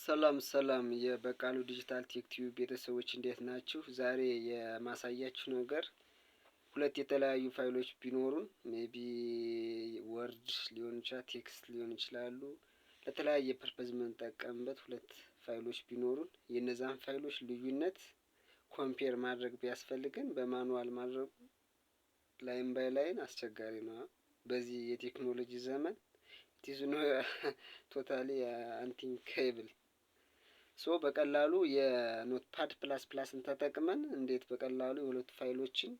ሰላም የበቃሉ ዲጂታል ቴክ ቲዩብ ቤተሰቦች እንዴት ናችሁ? ዛሬ የማሳያችሁ ነገር ሁለት የተለያዩ ፋይሎች ቢኖሩን ሜቢ ወርድ ሊሆን ይችላል፣ ቴክስት ሊሆን ይችላሉ። ለተለያየ ፐርፐዝ የምንጠቀምበት ሁለት ፋይሎች ቢኖሩን የነዛን ፋይሎች ልዩነት ኮምፔር ማድረግ ቢያስፈልገን በማኑዋል ማድረጉ ላይን ባይ ላይን አስቸጋሪ ነው። በዚህ የቴክኖሎጂ ዘመን ኢትዝ ኖ ቶታሊ አንቲንኬብል። በቀላሉ የኖትፓድ ፕላስ ፕላስን ተጠቅመን እንዴት በቀላሉ የሁለቱ ፋይሎችን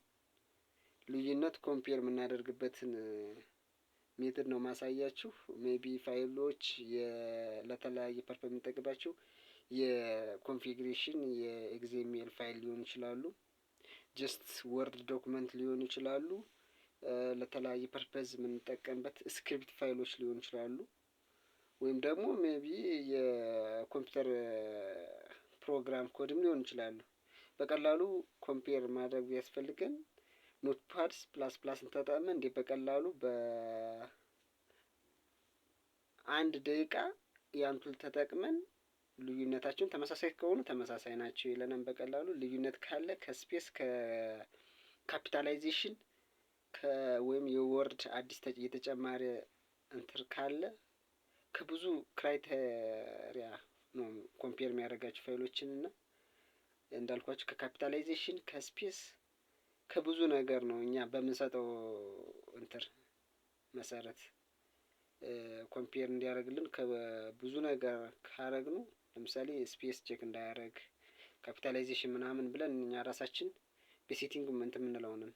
ልዩነት ኮምፔር የምናደርግበትን ሜትድ ነው ማሳያችሁ። ሜቢ ፋይሎች ለተለያየ ፐርፐዝ የምንጠቀምባቸው የኮንፊግሬሽን የኤግዜሜል ፋይል ሊሆኑ ይችላሉ፣ ጀስት ወርድ ዶክመንት ሊሆኑ ይችላሉ፣ ለተለያየ ፐርፐዝ የምንጠቀምበት ስክሪፕት ፋይሎች ሊሆኑ ይችላሉ፣ ወይም ደግሞ ሜቢ የኮምፒውተር ፕሮግራም ኮድም ሊሆን ይችላሉ። በቀላሉ ኮምፔር ማድረግ ቢያስፈልገን ኖትፓድ ፕላስ ፕላስን ተጠቅመን እንዴ በቀላሉ በአንድ ደቂቃ ያን ቱል ተጠቅመን ልዩነታቸውን ተመሳሳይ ከሆኑ ተመሳሳይ ናቸው ይለናል። በቀላሉ ልዩነት ካለ ከስፔስ ከካፒታላይዜሽን ወይም የወርድ አዲስ የተጨማሪ እንትር ካለ ከብዙ ክራይቴሪያ ነው ኮምፔር የሚያደርጋቸው ፋይሎችን እና እንዳልኳችሁ ከካፒታላይዜሽን ከስፔስ ከብዙ ነገር ነው እኛ በምንሰጠው እንትር መሰረት ኮምፔር እንዲያደርግልን ከብዙ ነገር ካረግነው ለምሳሌ ስፔስ ቼክ እንዳያደርግ ካፒታላይዜሽን ምናምን ብለን እኛ ራሳችን በሴቲንግ እንትን የምንለውንን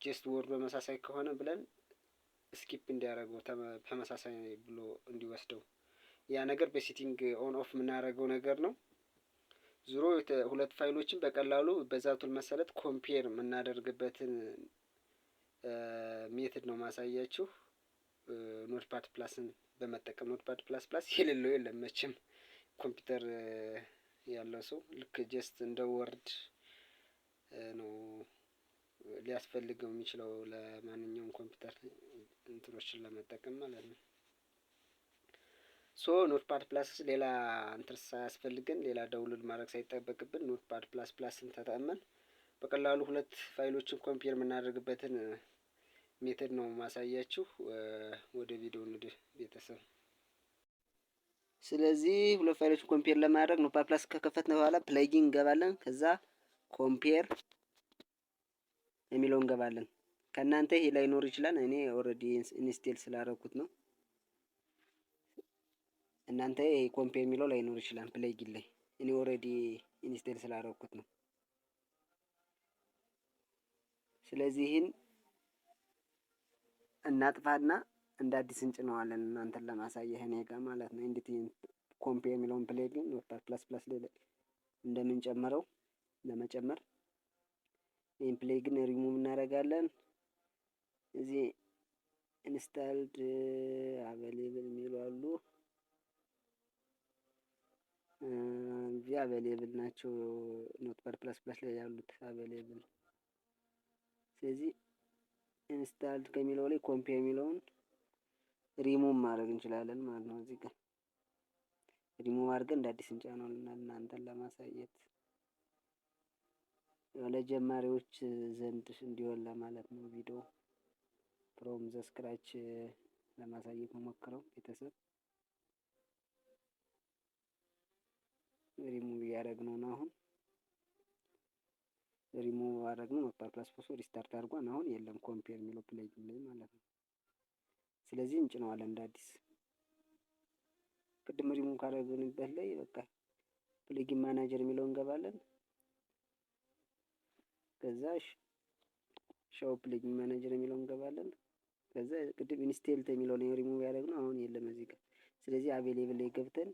ጀስት ወርድ በመሳሳይ ከሆነ ብለን ስኪፕ እንዲያደርገው ተመሳሳይ ብሎ እንዲወስደው ያ ነገር በሴቲንግ ኦን ኦፍ የምናደርገው ነገር ነው። ዙሮ ሁለት ፋይሎችን በቀላሉ በዛ ቱል መሰረት ኮምፔር የምናደርግበትን ሜትድ ነው ማሳያችሁ። ኖትፓድ ፕላስን በመጠቀም ኖትፓድ ፕላስ ፕላስ የሌለው የለም መቼም ኮምፒውተር ያለው ሰው ልክ ጀስት እንደ ወርድ ነው ሊያስፈልገው የሚችለው ለማንኛውም ኮምፒውተር እንትኖችን ለመጠቀም ማለት ነው። ኖትፓድ ፕላስ ሌላ እንትን ሳያስፈልገን ሌላ ዳውንሎድ ማድረግ ሳይጠበቅብን ኖትፓድ ፕላስ ፕላስን ተጠቅመን በቀላሉ ሁለት ፋይሎችን ኮምፔር የምናደርግበትን ሜተድ ነው ማሳያችሁ። ወደ ቪዲዮ እንሂድ ቤተሰብ። ስለዚህ ሁለት ፋይሎችን ኮምፔር ለማድረግ ኖትፓድ ፕላስ ከከፈትን በኋላ ፕለጊን እንገባለን። ከዛ ኮምፔር የሚለው እንገባለን። ከእናንተ ይሄ ላይኖር ይችላል፣ እኔ ኦልሬዲ ኢንስቴል ስላደረኩት ነው። እናንተ ይሄ ኮምፔር የሚለው ላይኖር ይችላል ፕለጊን ላይ፣ እኔ ኦልሬዲ ኢንስቴል ስላደረኩት ነው። ስለዚህ ይህን እናጥፋና እንደ አዲስ እንጭነዋለን እናንተን ለማሳየህ እኔ ጋር ማለት ነው። እንዴት ኮምፔር የሚለውን ፕለጊን ኖትፓድ ፕላስ ፕላስ ላይ እንደምንጨምረው ለመጨመር ይህን ፕለጊን ሪሙቭ እናደርጋለን። እዚህ ኢንስታልድ አቬሌብል የሚሉ አሉ፣ እዚህ አቬሌብል ናቸው ኖትፓድ ፕላስ ፕላስ ላይ ያሉት አቬሌብል። ስለዚህ ኢንስታልድ ከሚለው ላይ ኮምፔር የሚለውን ሪሙቭ ማድረግ እንችላለን ማለት ነው። እዚህ ጋር ሪሙቭ አድርገን እንደ አዲስ እንጫነዋለን እናንተን ለማሳየት ለጀማሪዎች ዘንድ እንዲሆን ለማለት ነው። ቪዲዮ ፍሮም ዘ ስክራች ለማሳየት ሞክረው ቤተሰብ። ሪሙቭ እያደረግነው ነው። አሁን ሪሙቭ አደረግነው። ኖትፓድ ፕላስ ፕላስ ሪስታርት አድርጓን አሁን የለም ኮምፔር የሚለው ፕለጊን ላይ ማለት ነው። ስለዚህ እንጭነዋለን እንደ አዲስ። ቅድም ሪሙቭ ካደረግንበት ላይ በቃ ፕለጊን ማናጀር የሚለው እንገባለን። ከዛ ሾው ፕለጊን ማናጀር የሚለው እንገባለን። ከዛ ቅድም ኢንስቴልድ የሚለው ነው ሪሙቭ ያደረግነው አሁን የለም እዚህ ጋር። ስለዚህ አቬሌብል ላይ ገብተን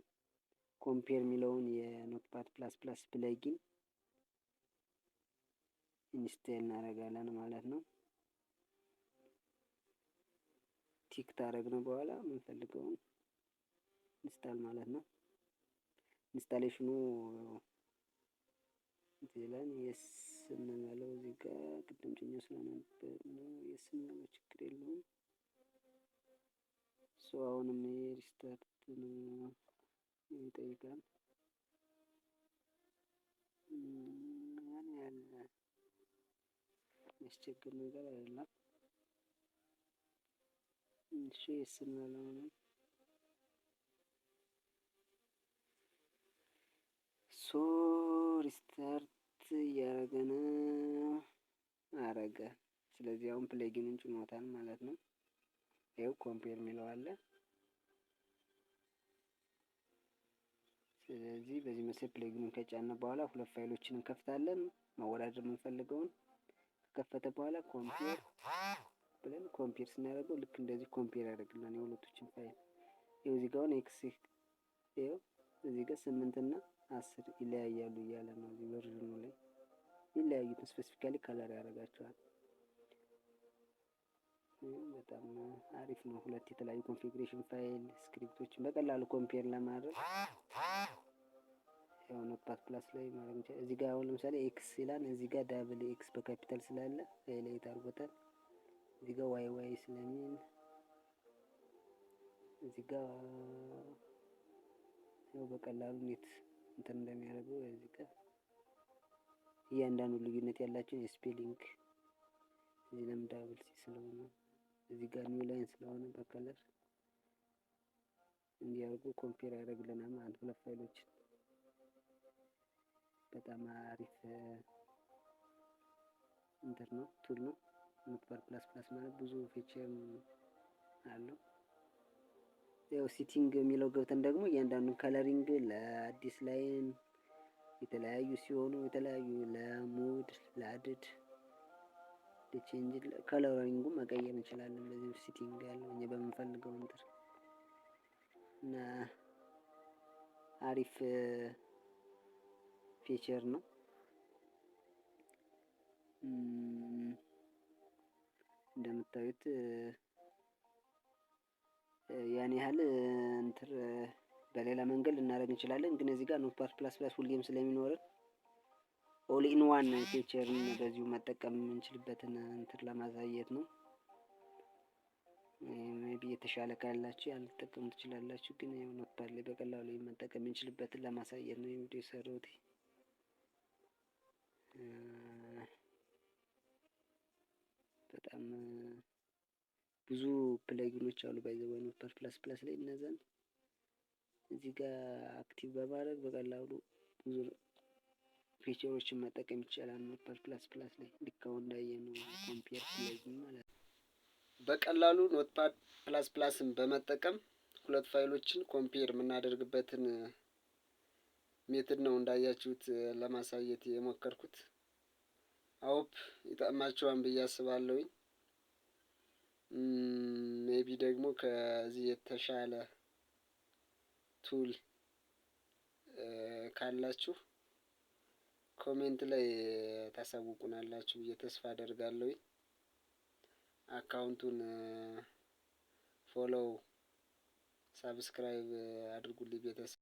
ኮምፔር የሚለውን የኖትፓድ ፕላስ ፕላስ ፕለጊን ኢንስቴል እናደርጋለን ማለት ነው። ቲክ ታደረግነው በኋላ የምንፈልገውን ኢንስታል ማለት ነው። ኢንስታሌሽኑ ዜላን የስ እንበለው እዚህ ጋር ቅድም ጭኛ ስለነበር ነው የስ እንበለው ችግር የለውም። አሁንም ሪስታርት ነው ይጠይቃል። ያን ያህል የሚያስቸግር ነገር አይደለም። እሺ ስንበለው ነው ሪስታርት እያደረገ ነው አረገ። ስለዚህ አሁን ፕሌጊኑን ጭኖታል ማለት ነው። ይኸው ኮምፔር የሚለው አለ። ስለዚህ በዚህ መሰረት ፕሌጊኑን ከጫነ በኋላ ሁለት ፋይሎችን እንከፍታለን። ማወዳደር የምንፈልገውን ከከፈተ በኋላ ኮምፔር ብለን ኮምፔር ስናደርገው ልክ እንደዚህ ኮምፔር ያደርግልናል የሁለቶችን ፋይል። ይኸው እዚህ ጋር ኤክስ ይኸው እዚህ ጋር 8 እና 10 ይለያያሉ እያለ ነው። እዚህ ቨርዥኑ ላይ ይለያዩት ስፔሲፊካሊ ከለር ያደርጋቸዋል። በጣም አሪፍ ነው። ሁለት የተለያዩ ኮንፊግሬሽን ፋይል ስክሪፕቶችን በቀላሉ ኮምፔር ለማድረግ ያው ኖትፓድ ፕላስ ላይ ማድረግ እንችላለን። እዚህ ጋር አሁን ለምሳሌ ኤክስ ይላል፣ እዚህ ጋር ዳብል ኤክስ በካፒታል ስላለ ሃይላይት አድርጎታል። እዚህ ጋር ዋይ ዋይ ስለሚል እዚህ ጋር ያው በቀላሉ እንዴት እንትን እንደሚያደርገው እዚህ ጋር እያንዳንዱ ልዩነት ያላቸውን የስፔሊንግ እዚህ ለም ዳብል ሲ ስለሆነ እዚህ ጋር ኒው ላይን ስለሆነ በከለር እንዲያርጉ ኮምፔር ያደርግልናል ማለት ሁለት ፋይሎችን። በጣም አሪፍ እንትን ነው ቱል ነው። ኖትፓድ ፕላስ ፕላስ ማለት ብዙ ፊቸር አለው። ያው ሲቲንግ የሚለው ገብተን ደግሞ እያንዳንዱን ከለሪንግ ለአዲስ ላይን የተለያዩ ሲሆኑ የተለያዩ ለሙድ ለአድድ ለቼንጅ ከለሪንጉን መቀየር እንችላለን። በዚህ ሲቲንግ ያለው እኛ በምንፈልገው እንትን እና አሪፍ ፊቸር ነው። እንደምታዩት ያን ያህል እንትን በሌላ መንገድ ልናደርግ እንችላለን፣ ግን እዚህ ጋር ኖትፓድ ፕላስ ፕላስ ሁሌም ስለሚኖረን ኦል ኢን ዋን ፊቸርን በዚሁ መጠቀም የምንችልበትን እንትን ለማሳየት ነው። ሜቢ የተሻለ ካላችሁ ያልተጠቀሙ ትችላላችሁ፣ ግን ያው ኖትፓድ ላይ በቀላሉ መጠቀም የምንችልበትን ለማሳየት ነው ቪዲዮ የሰራሁት። በጣም ብዙ ፕለጊኖች አሉ ባይዘው ኖትፓድ ፕላስ ፕላስ ላይ እነዛን እዚህ ጋር አክቲቭ በማድረግ በቀላሉ ብዙ ፊቸሮችን መጠቀም ይቻላል። ኖትፓድ ፕላስ ፕላስ ላይ ልክ አሁን እንዳየነው ኮምፔር ፕሌጊን ማለት ነው። በቀላሉ ኖትፓድ ፕላስ ፕላስን በመጠቀም ሁለት ፋይሎችን ኮምፔር የምናደርግበትን ሜትድ ነው እንዳያችሁት ለማሳየት የሞከርኩት። አውፕ ይጠቅማችኋል ብዬ አስባለሁኝ። ሜቢ ደግሞ ከዚህ የተሻለ ቱል ካላችሁ ኮሜንት ላይ ታሳውቁናላችሁ ብዬ ተስፋ አደርጋለሁኝ። አካውንቱን ፎሎው፣ ሳብስክራይብ አድርጉልኝ ቤተሰብ።